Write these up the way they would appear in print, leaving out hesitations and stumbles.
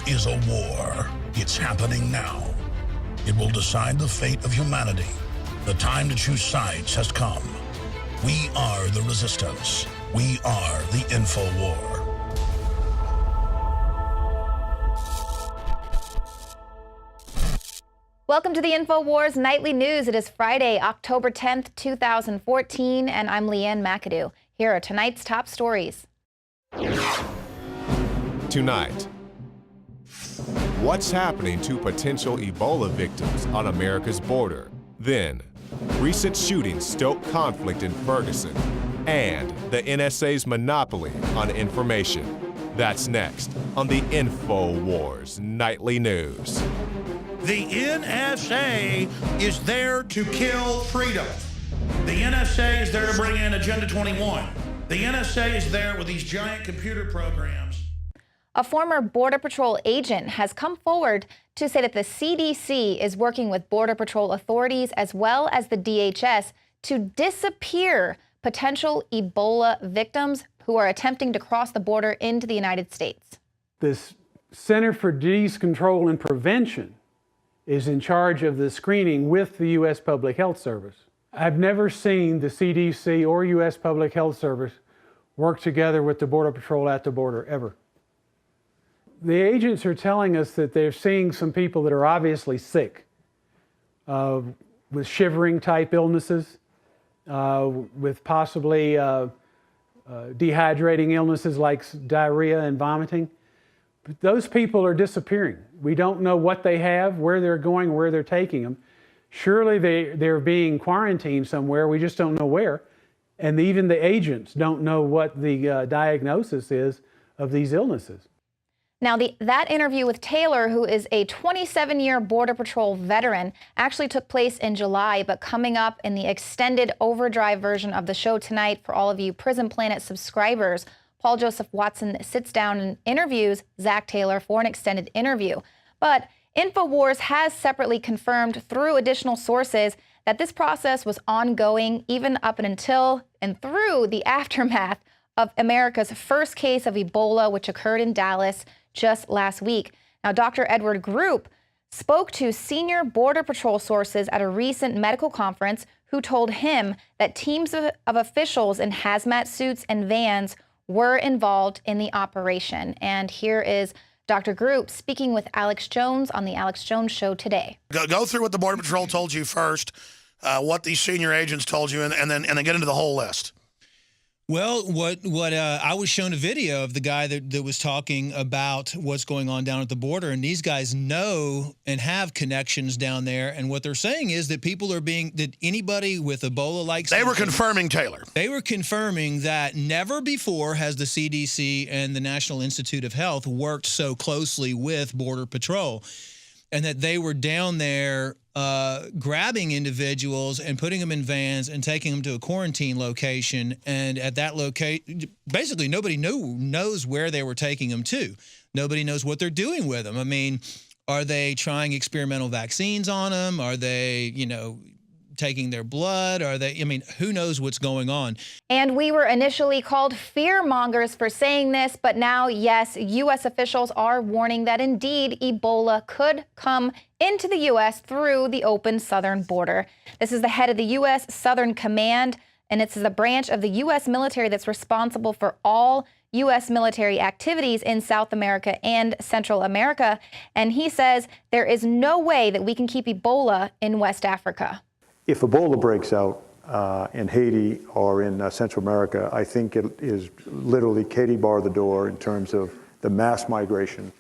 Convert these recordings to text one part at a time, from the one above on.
is a war. It's happening now. It will decide the fate of humanity. The time to choose sides has come. We are the resistance. We are the InfoWar. Welcome to the InfoWars Nightly News. It is Friday, October 10th, 2014, and I'm Leanne McAdoo. Here are tonight's top stories. Tonight, what's happening to potential Ebola victims on America's border? Then, recent shootings stoke conflict in Ferguson, and the NSA's monopoly on information. That's next on the InfoWars Nightly News. The NSA is there to kill freedom. The NSA is there to bring in Agenda 21. The NSA is there with these giant computer programs. A former Border Patrol agent has come forward to say that the CDC is working with Border Patrol authorities as well as the DHS to disappear potential Ebola victims who are attempting to cross the border into the United States. This Center for Disease Control and Prevention is in charge of the screening with the U.S. Public Health Service. I've never seen the CDC or U.S. Public Health Service work together with the Border Patrol at the border, ever. The agents are telling us that they're seeing some people that are obviously sick with shivering type illnesses, with possibly dehydrating illnesses like diarrhea and vomiting. But those people are disappearing. We don't know what they have, where they're going, where they're taking them. Surely they're being quarantined somewhere. We just don't know where. And even the agents don't know what the diagnosis is of these illnesses. Now, that interview with Taylor, who is a 27-year Border Patrol veteran, actually took place in July, but coming up in the extended overdrive version of the show tonight for all of you Prison Planet subscribers, Paul Joseph Watson sits down and interviews Zach Taylor for an extended interview. But InfoWars has separately confirmed through additional sources that this process was ongoing even up until and through the aftermath of America's first case of Ebola, which occurred in Dallas just last week. Now, Dr. Edward Group spoke to senior Border Patrol sources at a recent medical conference who told him that teams of officials in hazmat suits and vans were involved in the operation. And here is Dr. Group speaking with Alex Jones on the Alex Jones Show today. Go through what the Border Patrol told you first, what these senior agents told you, and then get into the whole list. Well, what I was shown a video of the guy that was talking about what's going on down at the border, and these guys know and have connections down there. And what they're saying is that people are that anybody with Ebola-like They were confirming, Taylor. They were confirming that never before has the CDC and the National Institute of Health worked so closely with Border Patrol, and that they were down there grabbing individuals and putting them in vans and taking them to a quarantine location. And at that location, basically nobody knows where they were taking them to. Nobody knows what they're doing with them. I mean, are they trying experimental vaccines on them? Are they, taking their blood? Who knows what's going on? And we were initially called fear mongers for saying this, but now, yes, U.S. officials are warning that indeed Ebola could come into the U.S. through the open southern border. This is the head of the U.S. Southern Command, and it's the branch of the U.S. military that's responsible for all U.S. military activities in South America and Central America. And he says there is no way that we can keep Ebola in West Africa. If Ebola breaks out in Haiti or in Central America, I think it is literally Katie bar the door in terms of the mass migration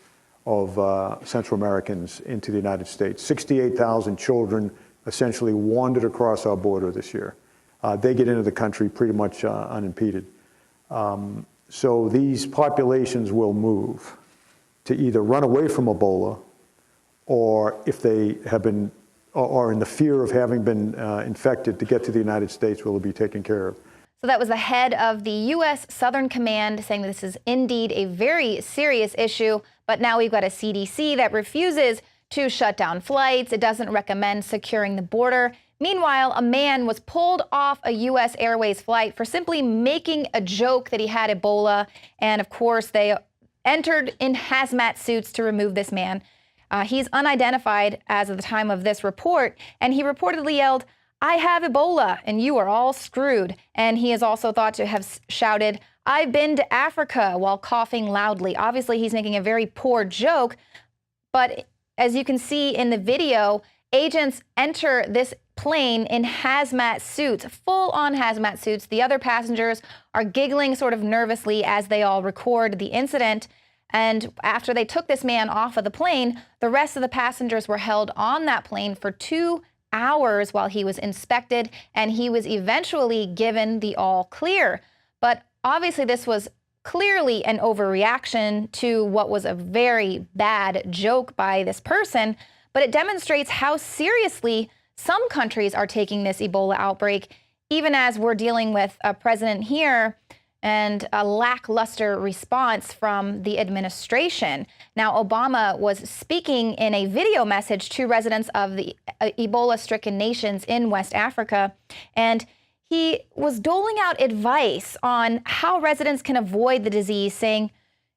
of Central Americans into the United States. 68,000 children essentially wandered across our border this year. They get into the country pretty much unimpeded. So these populations will move to either run away from Ebola, or if they have been or in the fear of having been infected, to get to the United States will be taken care of. So that was the head of the U.S. Southern Command saying this is indeed a very serious issue. But now we've got a CDC that refuses to shut down flights. It doesn't recommend securing the border. Meanwhile, a man was pulled off a U.S. Airways flight for simply making a joke that he had Ebola. And of course, they entered in hazmat suits to remove this man. He's unidentified as of the time of this report, and he reportedly yelled, "I have Ebola and you are all screwed." And he is also thought to have shouted, "I've been to Africa," while coughing loudly. Obviously, he's making a very poor joke, but as you can see in the video, agents enter this plane in hazmat suits, full-on hazmat suits. The other passengers are giggling sort of nervously as they all record the incident. And after they took this man off of the plane, the rest of the passengers were held on that plane for 2 hours while he was inspected, and he was eventually given the all clear. But obviously this was clearly an overreaction to what was a very bad joke by this person, but it demonstrates how seriously some countries are taking this Ebola outbreak, even as we're dealing with a president here and a lackluster response from the administration. Now, Obama was speaking in a video message to residents of the Ebola-stricken nations in West Africa, and he was doling out advice on how residents can avoid the disease, saying,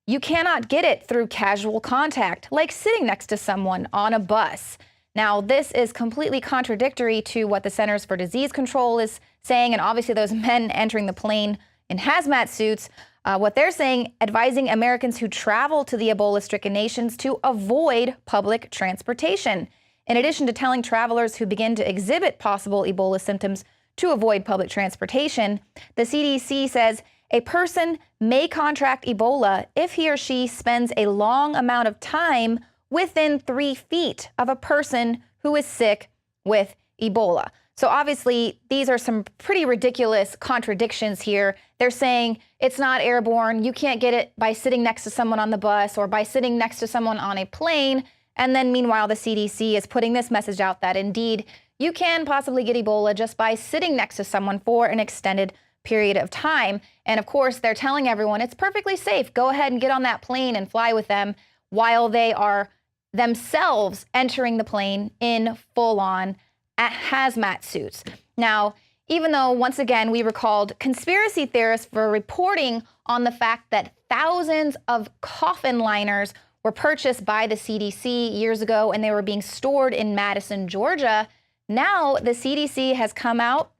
"You cannot get it through casual contact, like sitting next to someone on a bus." Now, this is completely contradictory to what the Centers for Disease Control is saying, and obviously those men entering the plane in hazmat suits, what they're saying, advising Americans who travel to the Ebola-stricken nations to avoid public transportation. In addition to telling travelers who begin to exhibit possible Ebola symptoms to avoid public transportation, the CDC says a person may contract Ebola if he or she spends a long amount of time within 3 feet of a person who is sick with Ebola. So obviously, these are some pretty ridiculous contradictions here. They're saying it's not airborne. You can't get it by sitting next to someone on the bus or by sitting next to someone on a plane. And then meanwhile, the CDC is putting this message out that indeed you can possibly get Ebola just by sitting next to someone for an extended period of time. And of course, they're telling everyone it's perfectly safe. Go ahead and get on that plane and fly with them while they are themselves entering the plane in full-on hazmat suits. Now, even though, once again, we recalled conspiracy theorists for reporting on the fact that thousands of coffin liners were purchased by the CDC years ago and they were being stored in Madison, Georgia, now the CDC has come out.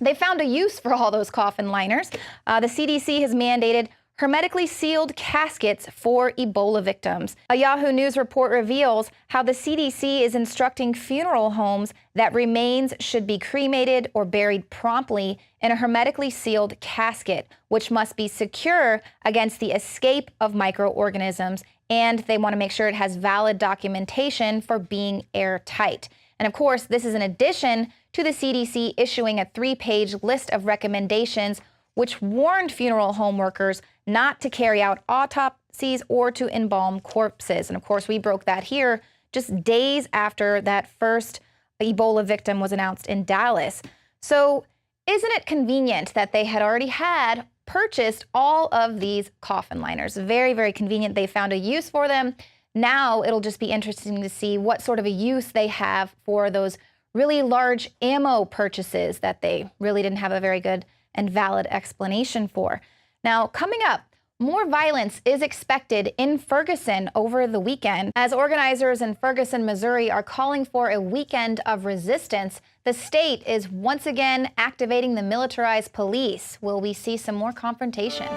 They found a use for all those coffin liners. The CDC has mandated hermetically sealed caskets for Ebola victims. A Yahoo News report reveals how the CDC is instructing funeral homes that remains should be cremated or buried promptly in a hermetically sealed casket, which must be secure against the escape of microorganisms, and they want to make sure it has valid documentation for being airtight. And of course, this is in addition to the CDC issuing a 3-page list of recommendations which warned funeral home workers not to carry out autopsies or to embalm corpses. And of course, we broke that here just days after that first Ebola victim was announced in Dallas. So isn't it convenient that they had already purchased all of these coffin liners? Very, very convenient. They found a use for them. Now it'll just be interesting to see what sort of a use they have for those really large ammo purchases that they really didn't have a very good and valid explanation for. Now, coming up, more violence is expected in Ferguson over the weekend. As organizers in Ferguson, Missouri are calling for a weekend of resistance, the state is once again activating the militarized police. Will we see some more confrontation?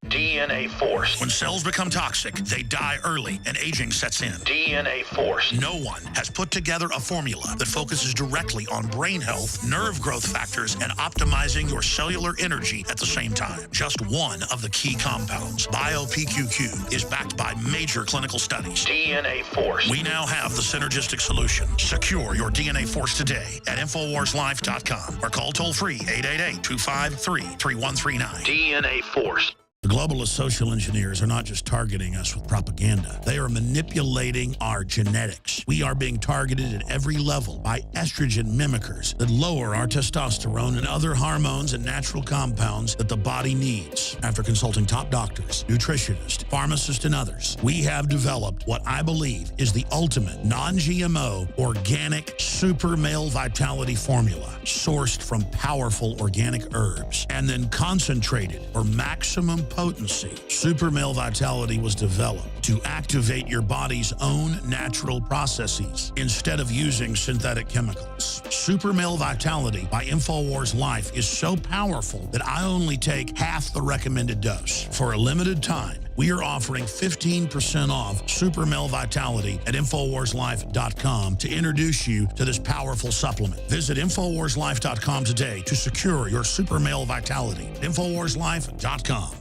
DNA Force. When cells become toxic, they die early and aging sets in. DNA Force. No one has put together a formula that focuses directly on brain health, nerve growth factors, and optimizing your cellular energy at the same time. Just one of the key compounds, BioPQQ, is backed by major clinical studies. DNA Force. We now have the synergistic solution. Secure your DNA Force today at InfoWarsLife.com or call toll-free 888-253-3139. DNA Force. The globalist social engineers are not just targeting us with propaganda. They are manipulating our genetics. We are being targeted at every level by estrogen mimickers that lower our testosterone and other hormones and natural compounds that the body needs. After consulting top doctors, nutritionists, pharmacists, and others, we have developed what I believe is the ultimate non-GMO organic super male vitality formula, sourced from powerful organic herbs and then concentrated for maximum potency. Super male vitality was developed to activate your body's own natural processes instead of using synthetic chemicals. Super male vitality by INFOWARS Life is so powerful that I only take half the recommended dose. For a limited time, we are offering 15% off Super Male Vitality at InfoWarsLife.com to introduce you to this powerful supplement. Visit InfoWarsLife.com today to secure your Super Male Vitality. InfoWarsLife.com.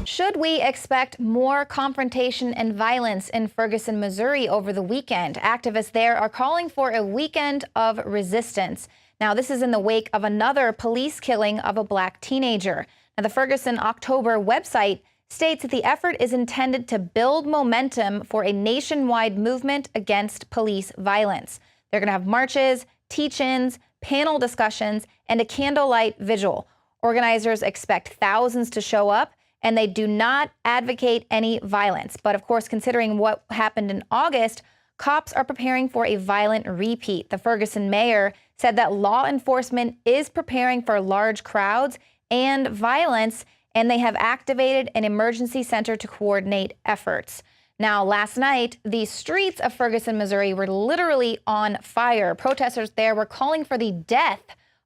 Should we expect more confrontation and violence in Ferguson, Missouri over the weekend? Activists there are calling for a weekend of resistance. Now, this is in the wake of another police killing of a black teenager. Now, the Ferguson October website states that the effort is intended to build momentum for a nationwide movement against police violence. They're going to have marches, teach-ins, panel discussions, and a candlelight vigil. Organizers expect thousands to show up, and they do not advocate any violence. But of course, considering what happened in August, cops are preparing for a violent repeat. The Ferguson mayor said that law enforcement is preparing for large crowds and violence, and they have activated an emergency center to coordinate efforts. Now, last night, the streets of Ferguson, Missouri were literally on fire. Protesters there were calling for the death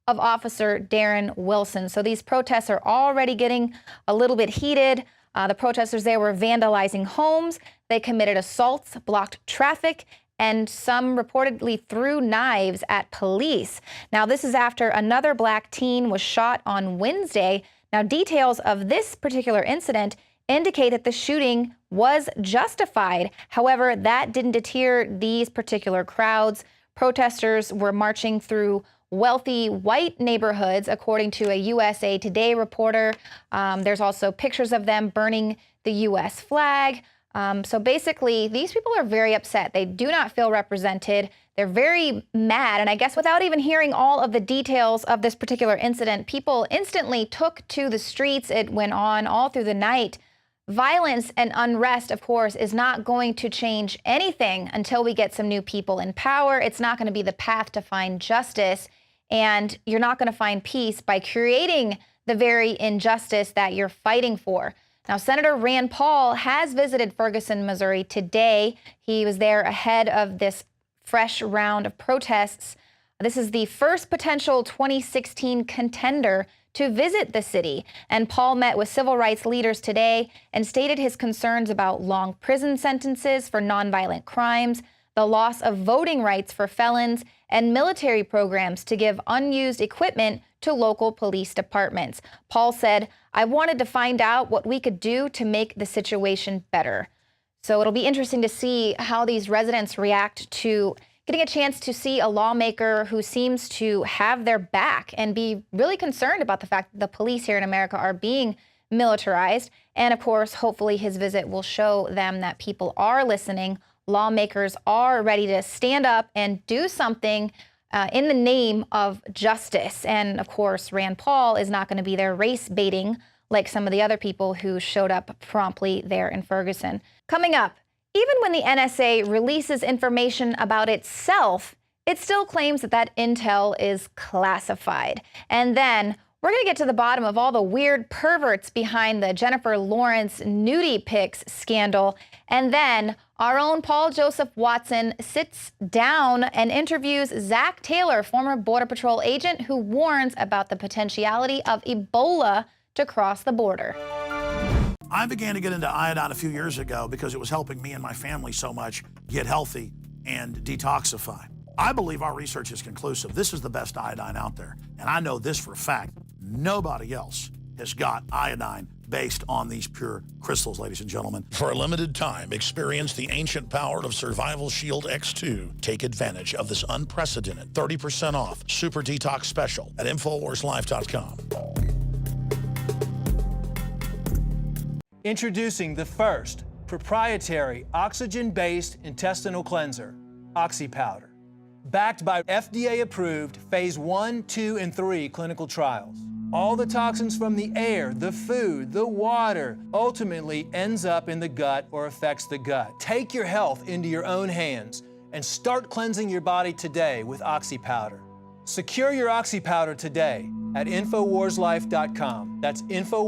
of Officer Darren Wilson. So these protests are already getting a little bit heated. The protesters there were vandalizing homes. They committed assaults, blocked traffic, and some reportedly threw knives at police. Now, this is after another black teen was shot on Wednesday. Now, details of this particular incident indicate that the shooting was justified. However, that didn't deter these particular crowds. Protesters were marching through wealthy white neighborhoods, according to a USA Today reporter. There's also pictures of them burning the U.S. flag. So basically, these people are very upset. They do not feel represented. They're very mad. And I guess without even hearing all of the details of this particular incident, people instantly took to the streets. It went on all through the night. Violence and unrest, of course, is not going to change anything until we get some new people in power. It's not going to be the path to find justice. And you're not going to find peace by creating the very injustice that you're fighting for. Now, Senator Rand Paul has visited Ferguson, Missouri today. He was there ahead of this fresh round of protests. This is the first potential 2016 contender to visit the city. And Paul met with civil rights leaders today and stated his concerns about long prison sentences for nonviolent crimes, the loss of voting rights for felons, and military programs to give unused equipment to local police departments. Paul said, "I wanted to find out what we could do to make the situation better." So it'll be interesting to see how these residents react to getting a chance to see a lawmaker who seems to have their back and be really concerned about the fact that the police here in America are being militarized. And of course, hopefully his visit will show them that people are listening. Lawmakers are ready to stand up and do something in the name of justice. And of course, Rand Paul is not going to be there race baiting like some of the other people who showed up promptly there in Ferguson. Coming up, even when the NSA releases information about itself, it still claims that that intel is classified. And then we're going to get to the bottom of all the weird perverts behind the Jennifer Lawrence nudie pics scandal. And then our own Paul Joseph Watson sits down and interviews Zach Taylor, former Border Patrol agent who warns about the potentiality of Ebola to cross the border. I began to get into iodine a few years ago because it was helping me and my family so much get healthy and detoxify. I believe our research is conclusive. This is the best iodine out there. And I know this for a fact. Nobody else has got iodine based on these pure crystals, ladies and gentlemen. For a limited time, experience the ancient power of Survival Shield X2. Take advantage of this unprecedented 30% off Super Detox Special at InfoWarsLife.com. Introducing the first proprietary oxygen-based intestinal cleanser, OxyPowder, backed by FDA-approved phase 1, 2, and 3 clinical trials. All the toxins from the air, the food, the water, ultimately ends up in the gut or affects the gut. Take your health into your own hands and start cleansing your body today with Oxy Powder. Secure your Oxy Powder today at InfoWarsLife.com. That's info